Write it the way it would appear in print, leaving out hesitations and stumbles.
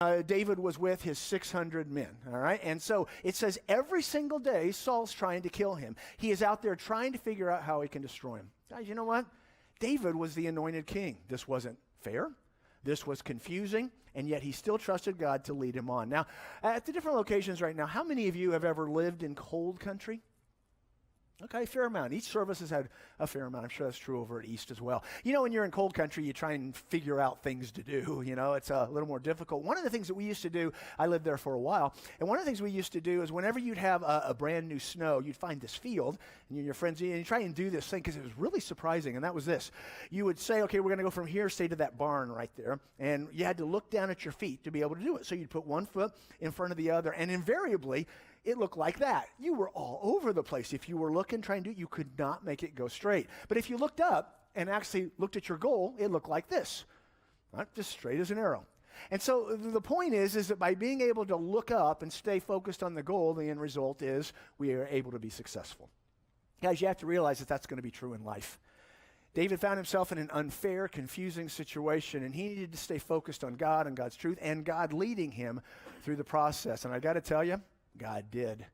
David was with his 600 men, all right? And so it says every single day Saul's trying to kill him. He is out there trying to figure out how he can destroy him. Guys, you know what? David was the anointed king. This wasn't fair. This was confusing, and yet he still trusted God to lead him on. Now, at the different locations right now, how many of you have ever lived in cold country? Okay, a fair amount. Each service has had a fair amount. I'm sure that's true over at East as well. You know, when you're in cold country, you try and figure out things to do. You know, it's a little more difficult. One of the things that we used to do, I lived there for a while, and one of the things we used to do is whenever you'd have a brand new snow, you'd find this field, and you and your friends, and you try and do this thing because it was really surprising, and that was this. You would say, okay, we're going to go from here, stay to that barn right there, and you had to look down at your feet to be able to do it. So you'd put one foot in front of the other, and invariably, it looked like that. You were all over the place. If you were looking, trying to do it, you could not make it go straight. But if you looked up and actually looked at your goal, it looked like this, right? Just straight as an arrow. And so the point is that by being able to look up and stay focused on the goal, the end result is we are able to be successful. Guys, you have to realize that that's going to be true in life. David found himself in an unfair, confusing situation, and he needed to stay focused on God and God's truth and God leading him through the process. And I got to tell you, God did.